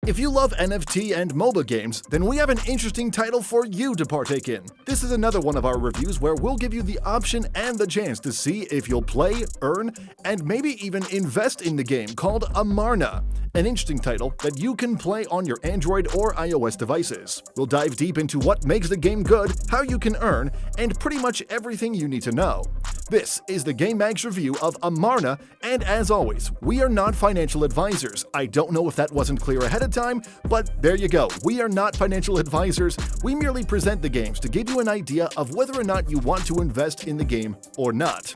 If you love NFT and MOBA games, then we have an interesting title for you to partake in. This is another one of our reviews where we'll give you the option and the chance to see if you'll play, earn, and maybe even invest in the game called Amarna, an interesting title that you can play on your Android or iOS devices. We'll dive deep into what makes the game good, how you can earn, and pretty much everything you need to know. This is the Game Mag's review of Amarna, and as always, we are not financial advisors. I don't know if that wasn't clear ahead of time, but there you go. We are not financial advisors. We merely present the games to give you an idea of whether or not you want to invest in the game or not.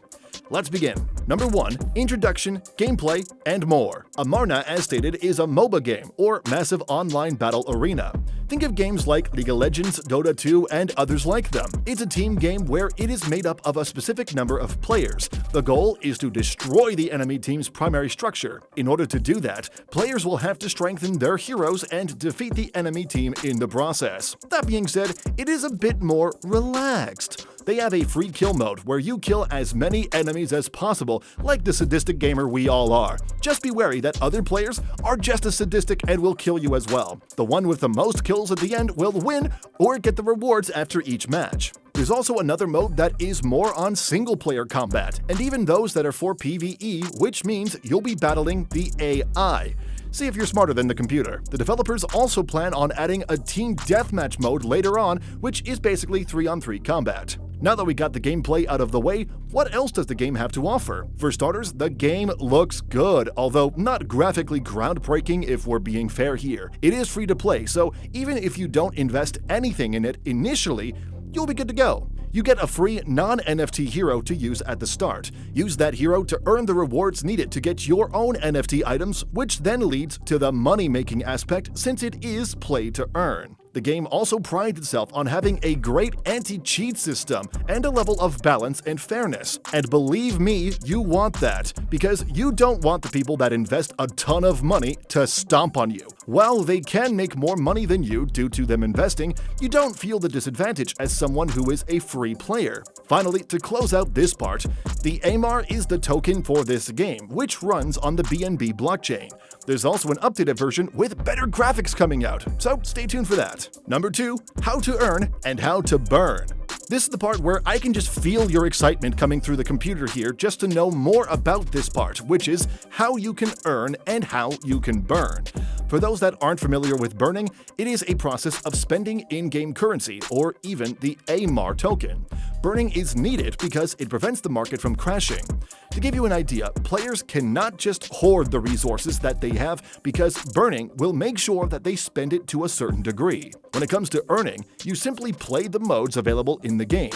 Let's begin. Number 1. Introduction, gameplay, and more. Amarna, as stated, is a MOBA game, or Massive Online Battle Arena. Think of games like League of Legends, Dota 2, and others like them. It's a team game where it is made up of a specific number of players. The goal is to destroy the enemy team's primary structure. In order to do that, players will have to strengthen their heroes and defeat the enemy team in the process. That being said, it is a bit more relaxed. They have a free kill mode where you kill as many enemies as possible, like the sadistic gamer we all are. Just be wary that other players are just as sadistic and will kill you as well. The one with the most kills at the end will win or get the rewards after each match. There's also another mode that is more on single-player combat, and even those that are for PvE, which means you'll be battling the AI. See if you're smarter than the computer. The developers also plan on adding a team deathmatch mode later on, which is basically 3-on-3 combat. Now that we got the gameplay out of the way, what else does the game have to offer? For starters, the game looks good, although not graphically groundbreaking if we're being fair here. It is free to play, so even if you don't invest anything in it initially, you'll be good to go. You get a free non-NFT hero to use at the start. Use that hero to earn the rewards needed to get your own NFT items, which then leads to the money-making aspect since it is play to earn. The game also prides itself on having a great anti-cheat system and a level of balance and fairness. And believe me, you want that, because you don't want the people that invest a ton of money to stomp on you. While they can make more money than you due to them investing, you don't feel the disadvantage as someone who is a free player. Finally, to close out this part, the Amarna is the token for this game, which runs on the BNB blockchain. There's also an updated version with better graphics coming out, so stay tuned for that. Number 2. How to earn and how to burn. This is the part where I can just feel your excitement coming through the computer here just to know more about this part, which is how you can earn and how you can burn. For those that aren't familiar with burning, it is a process of spending in-game currency, or even the Amarna token. Burning is needed because it prevents the market from crashing. To give you an idea, players cannot just hoard the resources that they have because burning will make sure that they spend it to a certain degree. When it comes to earning, you simply play the modes available in the game.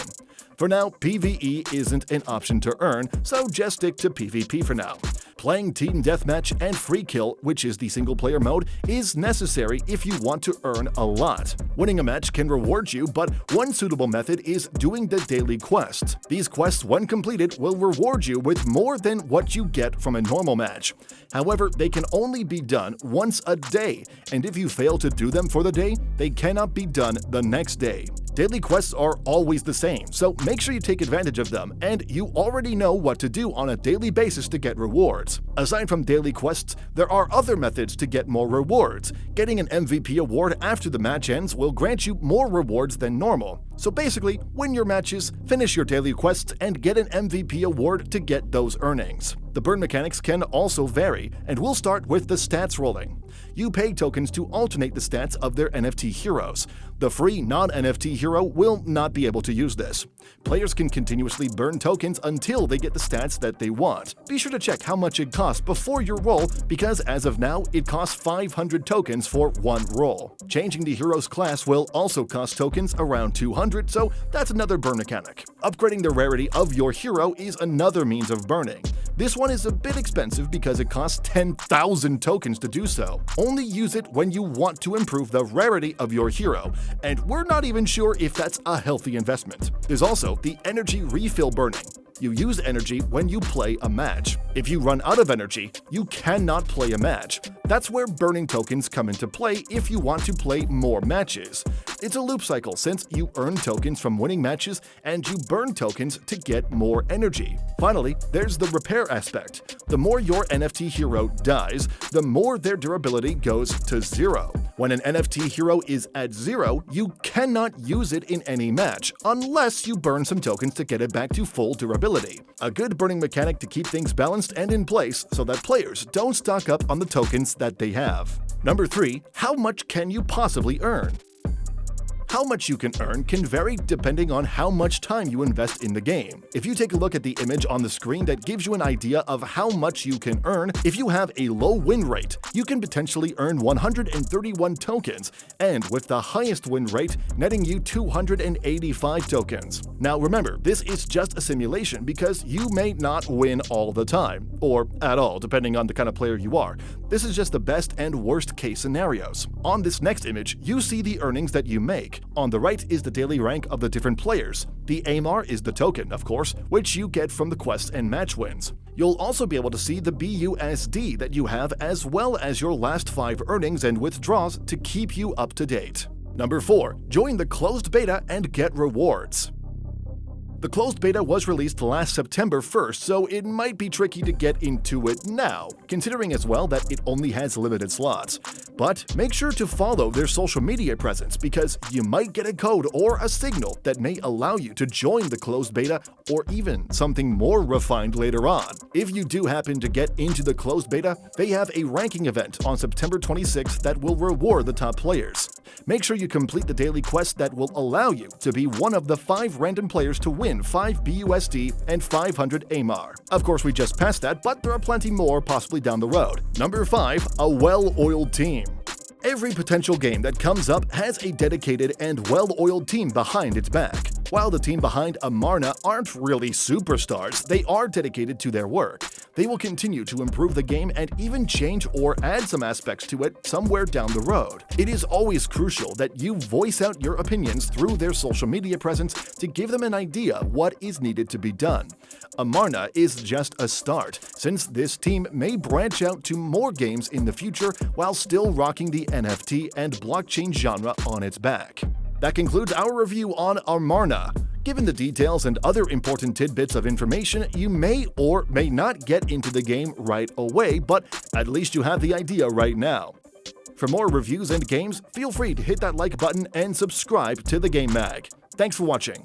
For now, PvE isn't an option to earn, so just stick to PvP for now. Playing Team Deathmatch and Free Kill, which is the single-player mode, is necessary if you want to earn a lot. Winning a match can reward you, but one suitable method is doing the daily quests. These quests, when completed, will reward you with more than what you get from a normal match. However, they can only be done once a day, and if you fail to do them for the day, they cannot be done the next day. Daily quests are always the same, so make sure you take advantage of them, and you already know what to do on a daily basis to get rewards. Aside from daily quests, there are other methods to get more rewards. Getting an MVP award after the match ends will grant you more rewards than normal. So basically, win your matches, finish your daily quests, and get an MVP award to get those earnings. The burn mechanics can also vary, and we'll start with the stats rolling. You pay tokens to alternate the stats of their NFT heroes. The free non-NFT hero will not be able to use this. Players can continuously burn tokens until they get the stats that they want. Be sure to check how much it costs before your roll, because as of now, it costs 500 tokens for one roll. Changing the hero's class will also cost tokens around 200, so that's another burn mechanic. Upgrading the rarity of your hero is another means of burning. This one is a bit expensive because it costs 10,000 tokens to do so. Only use it when you want to improve the rarity of your hero, and we're not even sure if that's a healthy investment. There's also the energy refill burning. You use energy when you play a match. If you run out of energy, you cannot play a match. That's where burning tokens come into play if you want to play more matches. It's a loop cycle since you earn tokens from winning matches and you burn tokens to get more energy. Finally, there's the repair aspect. The more your NFT hero dies, the more their durability goes to 0. When an NFT hero is at 0, you cannot use it in any match, unless you burn some tokens to get it back to full durability. A good burning mechanic to keep things balanced and in place so that players don't stock up on the tokens that they have. Number 3. How much can you possibly earn? How much you can earn can vary depending on how much time you invest in the game. If you take a look at the image on the screen, that gives you an idea of how much you can earn. If you have a low win rate, you can potentially earn 131 tokens, and with the highest win rate, netting you 285 tokens. Now remember, this is just a simulation because you may not win all the time, or at all, depending on the kind of player you are. This is just the best and worst case scenarios. On this next image, you see the earnings that you make. On the right is the daily rank of the different players. The AMAR is the token, of course, which you get from the quests and match wins. You'll also be able to see the BUSD that you have as well as your last 5 earnings and withdrawals to keep you up to date. Number 4. Join the closed beta and get rewards. The closed beta was released last September 1st, so it might be tricky to get into it now, considering as well that it only has limited slots. But make sure to follow their social media presence because you might get a code or a signal that may allow you to join the closed beta or even something more refined later on. If you do happen to get into the closed beta, they have a ranking event on September 26th that will reward the top players. Make sure you complete the daily quest that will allow you to be one of the 5 random players to win 5 BUSD and 500 AMAR. Of course, we just passed that, but there are plenty more possibly down the road. Number 5. A well-oiled team. Every potential game that comes up has a dedicated and well-oiled team behind its back. While the team behind Amarna aren't really superstars, they are dedicated to their work. They will continue to improve the game and even change or add some aspects to it somewhere down the road. It is always crucial that you voice out your opinions through their social media presence to give them an idea what is needed to be done. Amarna is just a start, since this team may branch out to more games in the future while still rocking the NFT and blockchain genre on its back. That concludes our review on Amarna. Given the details and other important tidbits of information, you may or may not get into the game right away, but at least you have the idea right now. For more reviews and games, feel free to hit that like button and subscribe to the Game Mag. Thanks for watching.